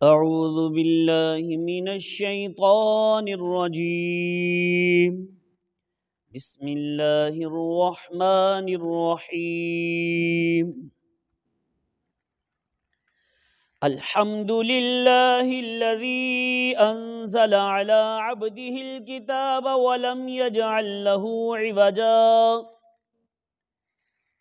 أعوذ بالله من الشيطان الرجيم. بسم الله الرحمن الرحيم. الحمد لله الذي أنزل على عبده الكتاب ولم يجعل له عوجا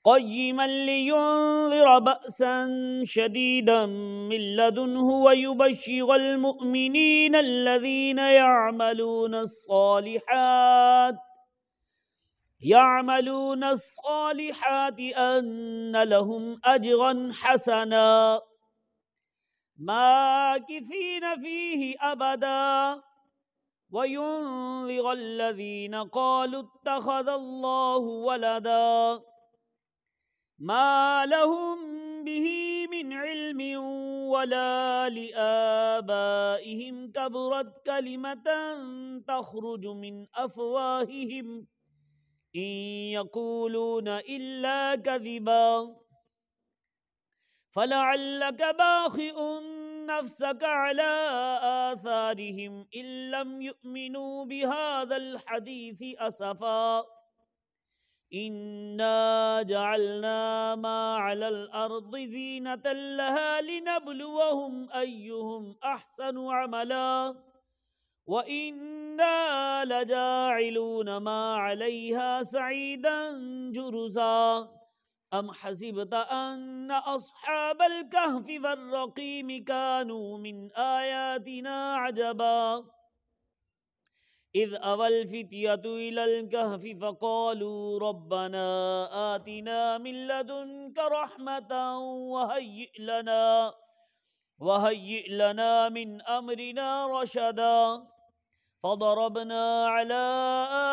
قيما لينذر بأسا شديدا من لدنه ويبشر المؤمنين الذين يعملون الصالحات أن لهم أجرا حسنا ماكثين فيه أبدا وينذر الذين قالوا اتخذ الله ولدا ما لهم به من علم ولا لآبائهم كبرت كلمة تخرج من أفواههم إن يقولون إلا كذبا فلعلك باخئ نفسك على آثارهم إن لم يؤمنوا بهذا الحديث أسفا إنا جعلنا ما على الأرض زينة لها لنبلوهم أيهم أحسن عملا وإنا لجاعلون ما عليها سعيدا جرزا أم حسبت أن أصحاب الكهف والرقيم كانوا من آياتنا عجبا إذ أوى الفتية إلى الكهف فقالوا ربنا آتنا من لدنك رحمة وهيئ لنا من أمرنا رشدا فضربنا على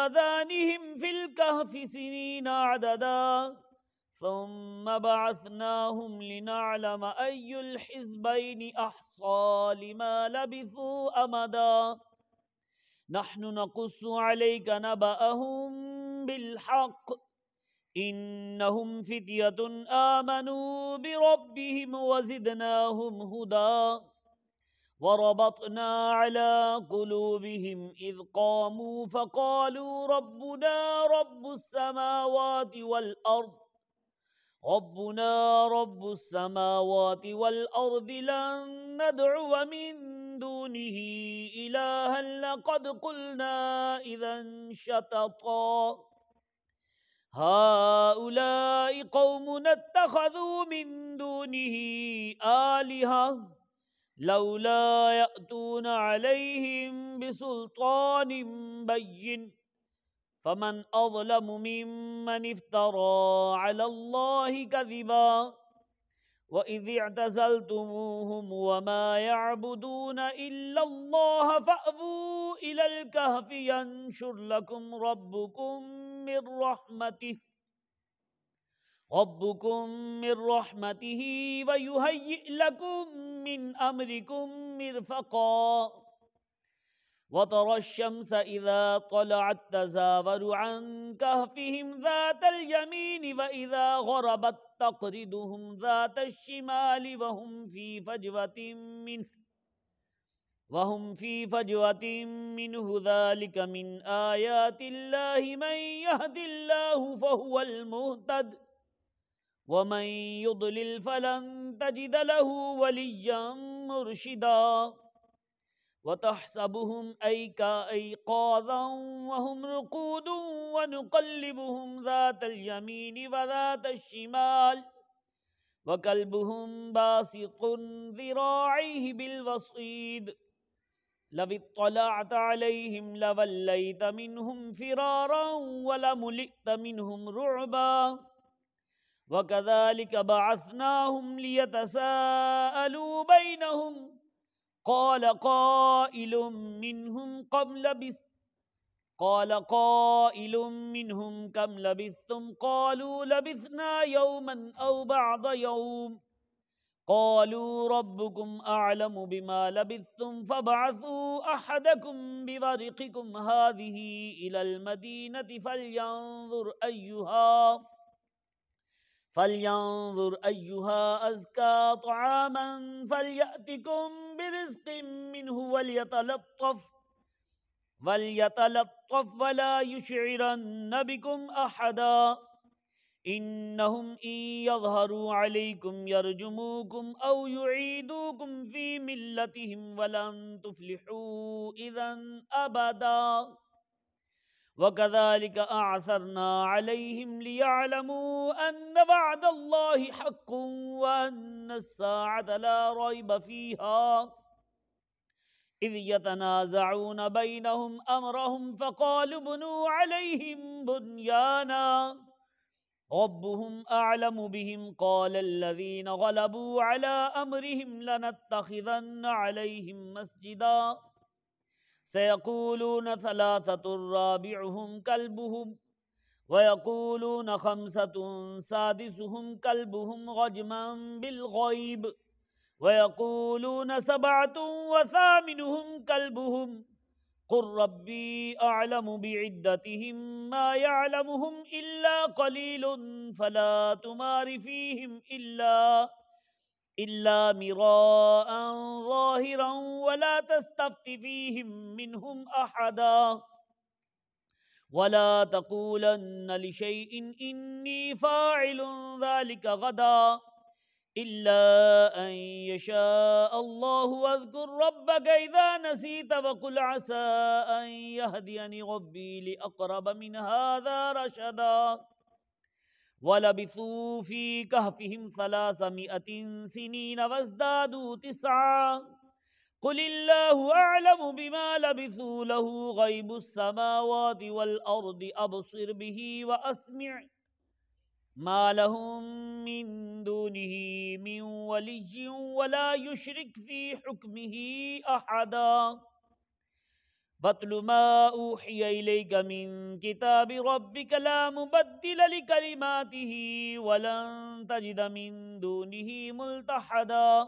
آذانهم في الكهف سنين عددا ثم بعثناهم لنعلم أي الحزبين أحصى لما لبثوا أمدا نحن نقص عليك نبأهم بالحق إنهم فتية آمنوا بربهم وزدناهم هدى وربطنا على قلوبهم إذ قاموا فقالوا ربنا رب السماوات والأرض لن ندعو من دونه إلها لقد قلنا إذا شططا هؤلاء قومنا اتخذوا من دونه آلهة لولا يأتون عليهم بسلطان بين فمن أظلم ممن افترى على الله كذبا وإذ اعتزلتموهم وما يعبدون إلا الله فأووا إلى الكهف ينشر لكم ربكم من رحمته ويهيئ لكم من أمركم مرفقا وترى الشمس إذا طلعت تزاور عن كهفهم ذات اليمين وإذا غربت تقرضهم ذات الشمال وهم في فجوة منه ذلك من آيات الله من يهد الله فهو المهتد ومن يضلل فلن تجد له وليا مرشدا وتحسبهم أيقاظا وهم رقود ونقلبهم ذات اليمين وذات الشمال وكلبهم باسط ذراعيه بالوصيد لو اطلعت عليهم لوليت منهم فرارا ولملئت منهم رعبا وكذلك بعثناهم ليتساءلوا بينهم قال قائل منهم كم لبثتم قالوا لبثنا يوما أو بعض يوم قالوا ربكم أعلم بما لبثتم فابعثوا أحدكم بورقكم هذه إلى المدينة فلينظر أيها أزكى طعاما فليأتكم برزق منه وليتلطف ولا يشعرن بكم أحدا إنهم إن يظهروا عليكم يرجموكم أو يعيدوكم في ملتهم ولن تفلحوا إذا أبدا وكذلك أعثرنا عليهم ليعلموا أن وعد الله حق وأن الساعة لا ريب فيها إذ يتنازعون بينهم أمرهم فقالوا بنوا عليهم بنيانا ربهم أعلم بهم قال الذين غلبوا على أمرهم لنتخذن عليهم مسجدا سيقولون ثلاثة رابعهم كلبهم ويقولون خمسة سادسهم كلبهم رجما بالغيب ويقولون سبعة وثامنهم كلبهم قل ربي أعلم بعدتهم ما يعلمهم إلا قليل فلا تمار فيهم إلا مراء ظاهرا ولا تستفت فيهم منهم أحدا ولا تقولن لشيء إني فاعل ذلك غدا إلا أن يشاء الله واذكر ربك إذا نسيت وقل عسى أن يهديني ربي لأقرب من هذا رشدا ولبثوا في كهفهم 300 سنين وازدادوا 9 قل الله أعلم بما لبثوا له غيب السماوات والأرض أبصر به وأسمع ما لهم من دونه من ولي ولا يشرك في حكمه أحدا واتل ما أوحي إليك من كتاب ربك لا مبدل لكلماته ولن تجد من دونه ملتحدا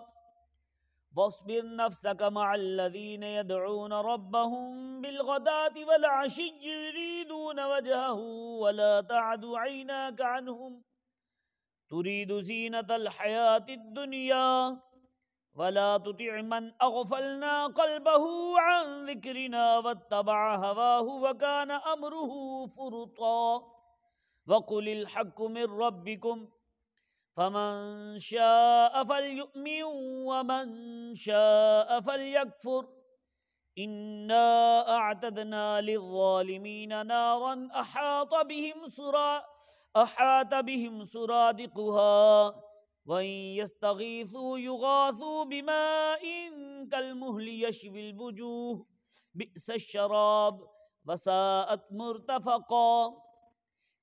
واصبر نفسك مع الذين يدعون ربهم بالغداة والعشي يريدون وجهه ولا تعد عيناك عنهم تريد زينة الحياة الدنيا ولا تطع من أغفلنا قلبه عن ذكرنا واتبع هواه وكان أمره فرطا وقل الحق من ربكم فمن شاء فليؤمن ومن شاء فليكفر إنا أعتدنا للظالمين نارا أحاط بهم سرادقها وإن يستغيثوا يغاثوا بماء كالمهل يشوي الوجوه بئس الشراب وساءت مرتفقا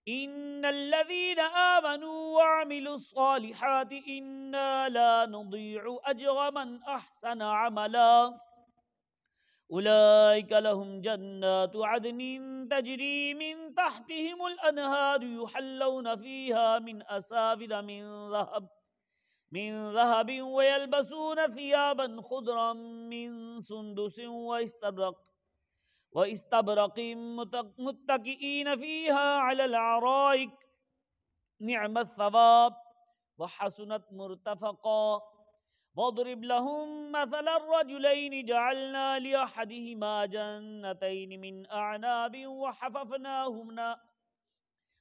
إن الذين آمنوا وعملوا الصالحات إنا لا نضيع أجر من أحسن عملا أولئك لهم جنات عدن تجري من تحتهم الأنهار يحلون فيها من أساور من ذهب ويلبسون ثيابا خضرا من سندس واستبرق متكئين فيها على الأرائك نعم الثواب وحسنت مرتفقا واضرب لهم مثل الرجلين جعلنا لأحدهما جنتين من أعناب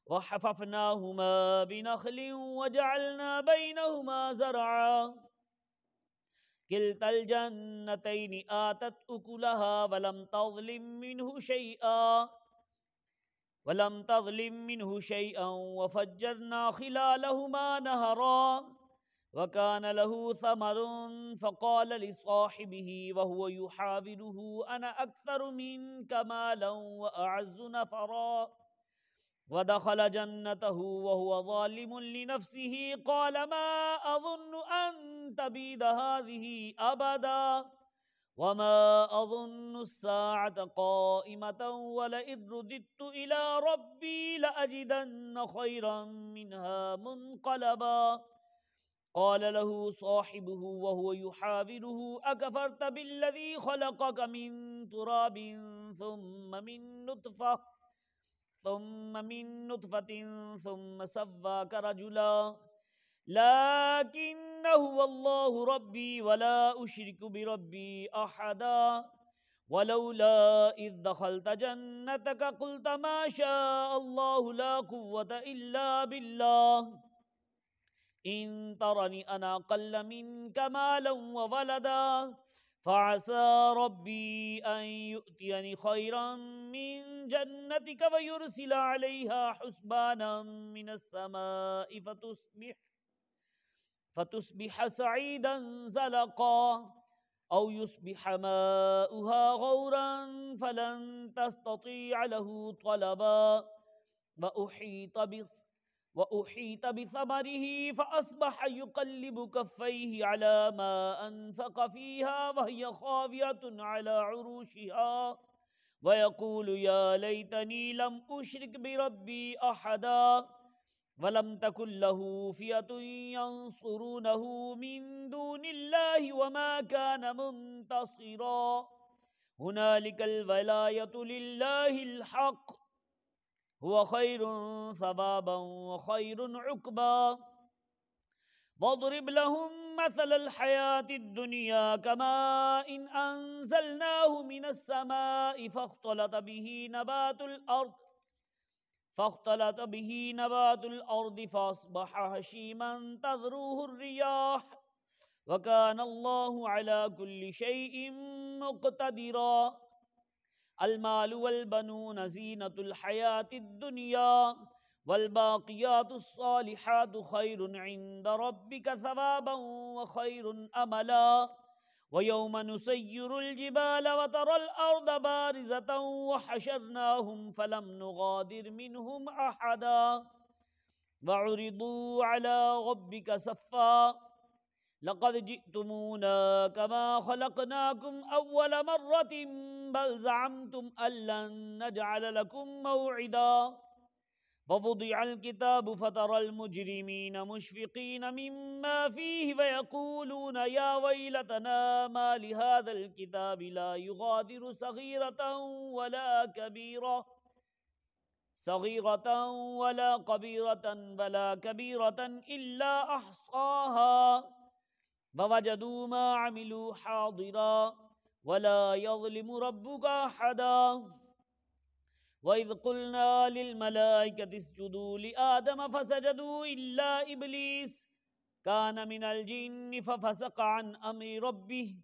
وحففناهما بنخل وجعلنا بينهما زرعا كلتا الجنتين آتت أكلها ولم تظلم منه شيئا وفجرنا خلالهما نهرا وكان له ثمر فقال لصاحبه وهو يحاوره أنا أكثر منك مالا وأعز نفرا ودخل جنته وهو ظالم لنفسه قال ما أظن أن تبيد هذه أبدا وما أظن الساعة قائمة ولئن رددت إلى ربي لأجدن خيرا منها منقلبا قال له صاحبه وهو يحاوره أكفرت بالذي خلقك من تراب ثم من نطفة ثم سواك رجلا لكن هو الله ربي ولا أشرك بربي أحدا ولولا إذ دخلت جنتك قلت ما شاء الله لا قوة إلا بالله إن ترني أنا أقل منك مالا وولدا فعسى ربي أن يؤتيني خيرا من جنتك ويرسل عليها حسبانا من السماء فتصبح سعيدا زلقا أو يصبح ماؤها غورا فلن تستطيع له طلبا وأحيط بثمره فأصبح يقلب كفيه على ما أنفق فيها وهي خاوية على عروشها ويقول يا ليتني لم أشرك بربي أحدا ولم تكن له فئة ينصرونه من دون الله وما كان منتصرا هنالك الولاية لله الحق هو خير ثوابا وخير عقبا واضرب لهم مثل الحياة الدنيا كماء إن أنزلناه من السماء فاختلط به نبات الأرض فأصبح هشيما تذروه الرياح وكان الله على كل شيء مقتدرا المال والبنون زينة الحياة الدنيا والباقيات الصالحات خير عند ربك ثوابا وخير أملا ويوم نسير الجبال وترى الأرض بارزة وحشرناهم فلم نغادر منهم أحدا وعرضوا على ربك صفا لقد جئتمونا كما خلقناكم أول مرة بل زعمتم أن لن نجعل لكم موعدا ووضع الكتاب فترى المجرمين مشفقين مما فيه ويقولون يا ويلتنا ما لهذا الكتاب لا يغادر صغيرة ولا كبيرة إلا أحصاها ووجدوا ما عملوا حاضرا ولا يظلم ربك أحدا وإذ قلنا للملائكة اسجدوا لآدم فسجدوا إلا إبليس كان من الجن ففسق عن أمر ربه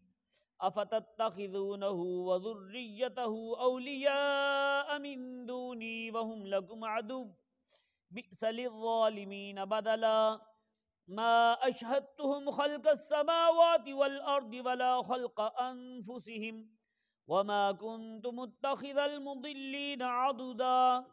أفتتخذونه وذريته أولياء من دوني وهم لكم عدو بئس للظالمين بدلا ما أشهدتهم خلق السماوات والأرض ولا خلق أنفسهم وما كنت متخذ المضلين عضدا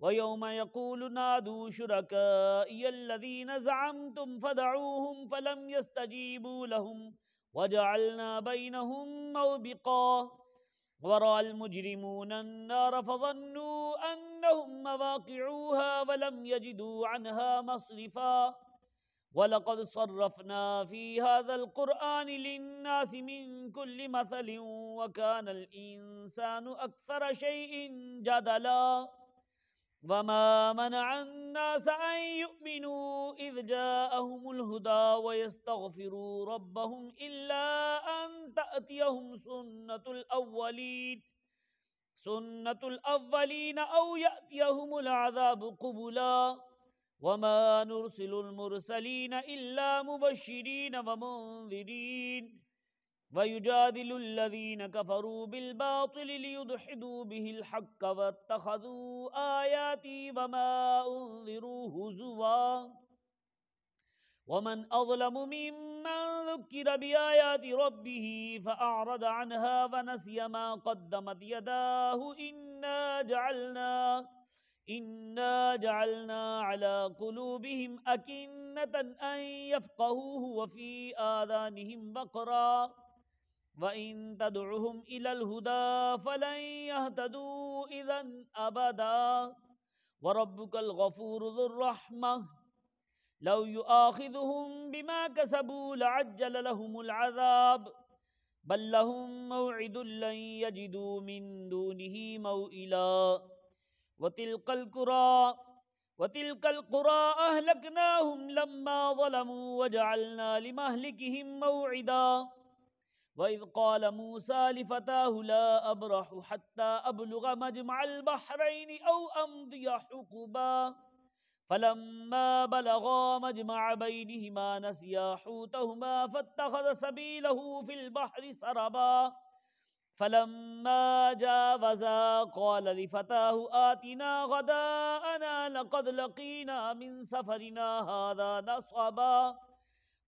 ويوم يقول نادوا شركائي الذين زعمتم فدعوهم فلم يستجيبوا لهم وجعلنا بينهم موبقا ورأى المجرمون النار فظنوا أنهم مواقعوها ولم يجدوا عنها مصرفا وَلَقَدْ صَرَّفْنَا فِي هَذَا الْقُرْآنِ لِلنَّاسِ مِنْ كُلِّ مَثَلٍ وَكَانَ الْإِنسَانُ أَكْثَرَ شَيْءٍ جَدَلًا وَمَا مَنَعَ النَّاسَ أَنْ يُؤْمِنُوا إِذْ جَاءَهُمُ الْهُدَى وَيَسْتَغْفِرُوا رَبَّهُمْ إِلَّا أَنْ تَأْتِيَهُمْ سُنَّةُ الْأَوَّلِينَ أَوْ يَأْتِيَهُمُ الْعَذَابُ قُبُلًا وَمَا نُرْسِلُ الْمُرْسَلِينَ إِلَّا مُبَشِّرِينَ وَمُنذِرِينَ وَيُجَادِلُ الَّذِينَ كَفَرُوا بِالْبَاطِلِ لِيُدْحِضُوا بِهِ الْحَقَّ وَاتَّخَذُوا آيَاتِي وَمَا أُنذِرُوا هُزُوًا وَمَنْ أَظْلَمُ مِمَّنْ ذُكِّرَ بِآيَاتِ رَبِّهِ فَأَعْرَضَ عَنْهَا وَنَسِيَ مَا قَدَّمَتْ يَدَاهُ إِنَّا جَعَلْنَا عَلَى قُلُوبِهِمْ أَكِنَّةً أَن يَفْقَهُوهُ وَفِي آذَانِهِمْ وَقْرًا وَإِن تَدْعُهُمْ إِلَى الْهُدَى فَلَن يَهْتَدُوا إِذًا أَبَدًا وَرَبُّكَ الْغَفُورُ ذُو الرَّحْمَةِ لَوْ يُؤَاخِذُهُم بِمَا كَسَبُوا لَعَجَّلَ لَهُمُ الْعَذَابَ بَل لَّهُم مَّوْعِدٌ لَّن يَجِدُوا مِن دُونِهِ مَوْئِلًا وَتِلْكَ الْقُرَىٰ وَتِلْكَ الْقُرَىٰ أَهْلَكْنَاهُمْ لَمَّا ظَلَمُوا وَجَعَلْنَا لِمَهْلِكِهِمْ مَوْعِدًا وَإِذْ قَالَ مُوسَىٰ لِفَتَاهُ لَا أَبْرَحُ حَتَّىٰ أَبْلُغَ مَجْمَعَ الْبَحْرَيْنِ أَوْ أَمْضِيَ حُقُبًا فَلَمَّا بَلَغَا مَجْمَعَ بَيْنِهِمَا نَسِيَا حُوتَهُمَا فَاتَّخَذَ سَبِيلَهُ فِي الْبَحْرِ سَرَبًا فَلَمَّا جَاوَزَا قَالَ لِفَتَاهُ آتِنَا غَدَاءَنَا لَقَدْ لَقِينَا مِنْ سَفَرِنَا هَٰذَا نَصَبًا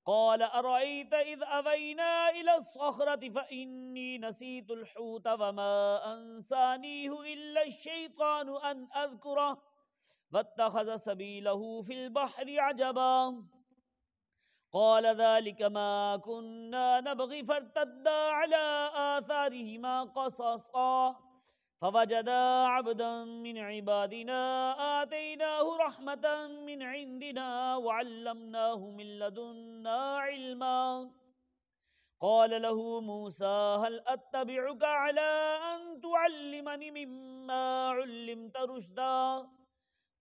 قال أرأيت إذ أوينا إلى الصخرة فإني نسيت الحوت وما أنسانيه إلا الشيطان أن أذكره واتخذ سبيله في البحر عجبا قال ذلك ما كنا نبغي فارتدا على آثارهما قصصا فوجدا عبدا من عبادنا آتيناه رحمة من عندنا وعلمناه من لدنا علما قال له موسى هل أتبعك على أن تعلمني مما علمت رشدا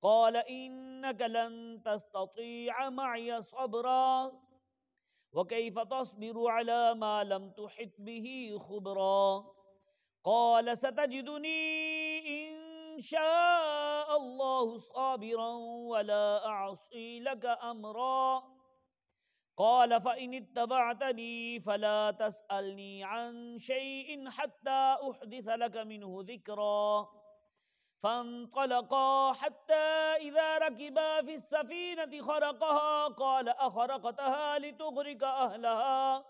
قال إنك لن تستطيع معي صبرا وكيف تصبر على ما لم تحط به خبرا قال ستجدني إن شاء الله صابرا ولا أعصي لك أمرا قال فإن اتبعتني فلا تسألني عن شيء حتى أحدث لك منه ذكرا فانطلقا حتى إذا ركبا في السفينة خرقها قال أخرقتها لتغرق أهلها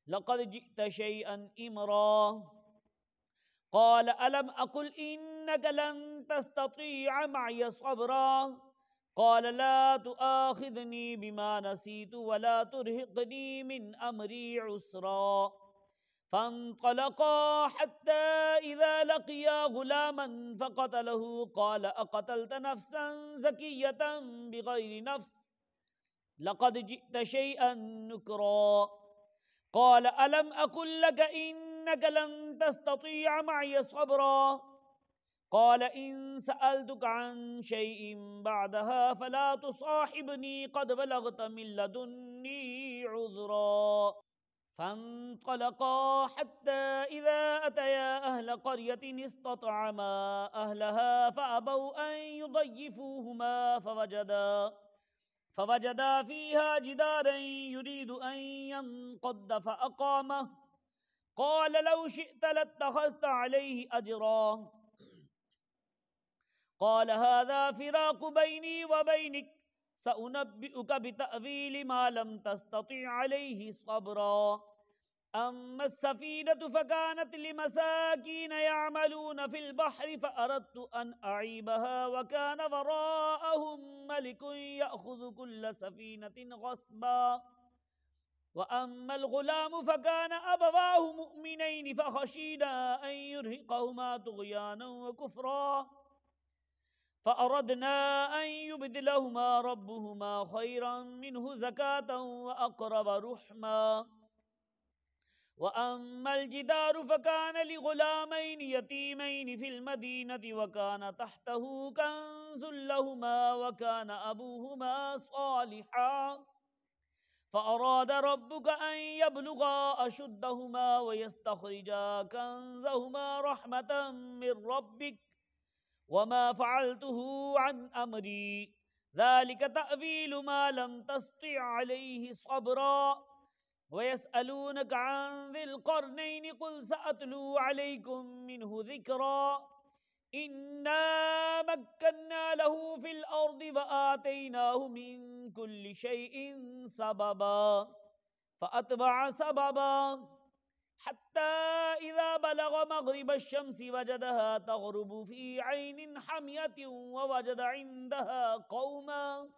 لقد جئت شيئا إمرا قال ألم أقل إنك لن تستطيع معي صبرا قال لا تؤاخذني بما نسيت ولا ترهقني من أمري عسرا فانطلقا حتى إذا لقيا غلاما فقتله قال أقتلت نفسا زكية بغير نفس لقد جئت شيئا نكرا قال ألم أقل لك إنك لن تستطيع معي صبرا قال إن سألتك عن شيء بعدها فلا تصاحبني قد بلغت من لدني عذرا فانطلقا حتى إذا أتيا أهل قرية استطعما أهلها فأبوا أن يضيفوهما فوجدا فيها جدارا يريد أن ينقض فأقامه قال لو شئت لاتخذت عليه أجرا قال هذا فراق بيني وبينك سأنبئك بتأويل ما لم تستطع عليه صبرا أما السفينة فكانت لمساكين يعملون في البحر فأردت أن أعيبها وكان وراءهم ملك يأخذ كل سفينة غصبا وأما الغلام فكان أبواه مؤمنين فخشينا أن يرهقهما طغيانا وكفرا فأردنا أن يبدلهما ربهما خيرا منه زكاة وأقرب رحما وأما الجدار فكان لغلامين يتيمين في المدينة وكان تحته كنز لهما وكان أبوهما صالحا فأراد ربك أن يبلغا أشدهما ويستخرجا كنزهما رحمة من ربك وما فعلته عن أمري ذلك تأويل ما لم تستطع عليه صبرا ويسألونك عن ذي القرنين قل سأتلو عليكم منه ذكرا إنا مكنا له في الأرض وآتيناه من كل شيء سببا فأتبع سببا حتى إذا بلغ مغرب الشمس وجدها تغرب في عين حمية ووجد عندها قوما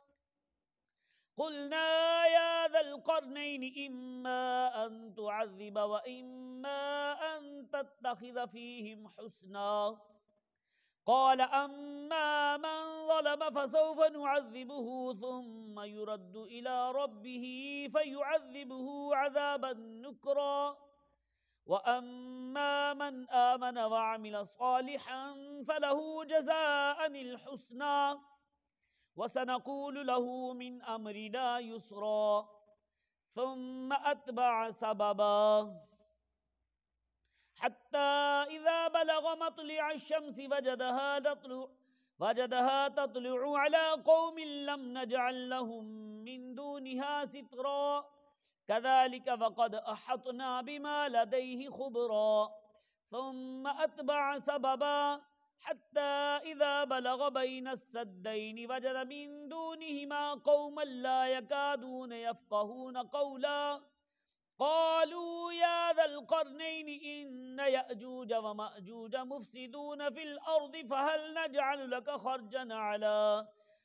قلنا يا ذا القرنين إما أن تعذب وإما أن تتخذ فيهم حسنا قال أما من ظلم فسوف نعذبه ثم يرد إلى ربه فيعذبه عذابا نكرا وأما من آمن وعمل صالحا فله جزاء الحسنى وسنقول له من أمرنا يسرا ثم أتبع سببا حتى إذا بلغ مطلع الشمس وجدها تطلع على قوم لم نجعل لهم من دونها سترا كذلك وقد أحطنا بما لديه خبرا ثم أتبع سببا حتى إذا بلغ بين السدين وجد من دونهما قوما لا يكادون يفقهون قولا قالوا يا ذا القرنين إن يأجوج ومأجوج مفسدون في الأرض فهل نجعل لك خرجا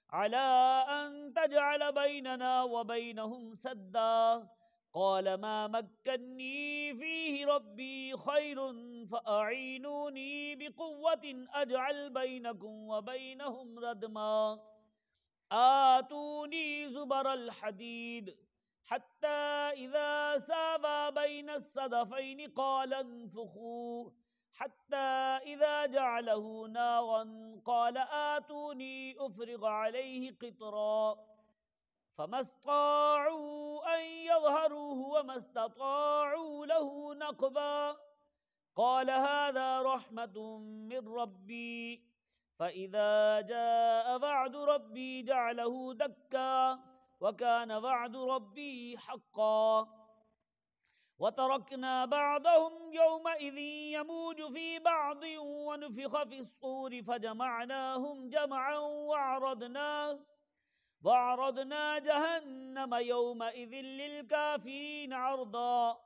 على أن تجعل بيننا وبينهم سدا قال ما مكني فيه ربي خير فأعينوني بقوة أجعل بينكم وبينهم ردما آتوني زبر الحديد حتى إذا ساوى بين الصدفين قال انفخوا حتى إذا جعله نارا قال آتوني أفرغ عليه قطرا فما استطاعوا أن يظهروه وما استطاعوا له نقبا قال هذا رحمة من ربي فإذا جاء وعد ربي جعله دكا وكان وعد ربي حقا وتركنا بعضهم يومئذ يموج في بعض ونفخ في الصور فجمعناهم جمعا وعرضنا جهنم يومئذ للكافرين عرضا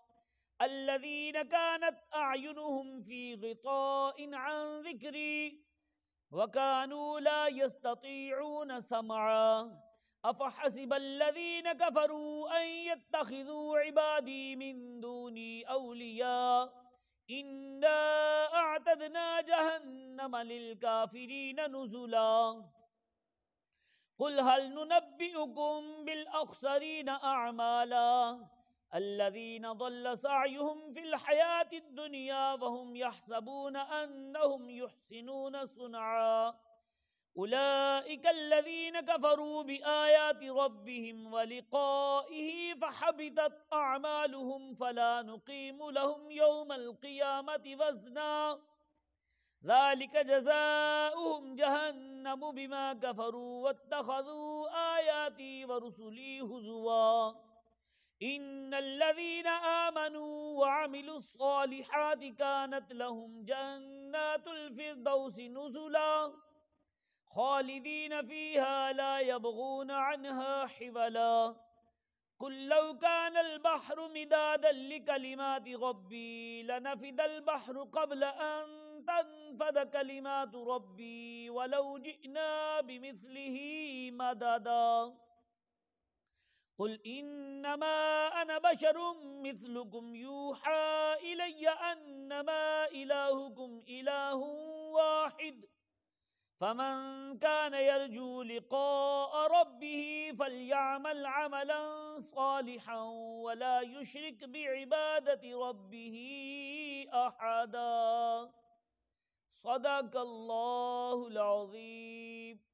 الذين كانت أعينهم في غطاء عن ذكري وكانوا لا يستطيعون سمعا أفحسب الذين كفروا أن يتخذوا عبادي من دوني أولياء إنا أعتدنا جهنم للكافرين نزلا قل هل ننبئكم بالأخسرين أعمالا الذين ضل سعيهم في الحياة الدنيا وهم يحسبون أنهم يحسنون صنعا أولئك الذين كفروا بآيات ربهم ولقائه فحبطت أعمالهم فلا نقيم لهم يوم القيامة وزنا ذلك جزاؤهم جهنم بما كفروا واتخذوا آياتي ورسلي هزوا إن الذين آمنوا وعملوا الصالحات كانت لهم جنات الفردوس نزلا خالدين فيها لا يبغون عنها حولا قل لو كان البحر مدادا لكلمات ربي لنفد البحر قبل أن تنفد كلمات ربي ولو جئنا بمثله مددا قل إنما أنا بشر مثلكم يوحى إلي أنما إلهكم إله واحد فمن كان يرجو لقاء ربه فليعمل عملا صالحا ولا يشرك بعبادة ربه أحدا صدق الله العظيم.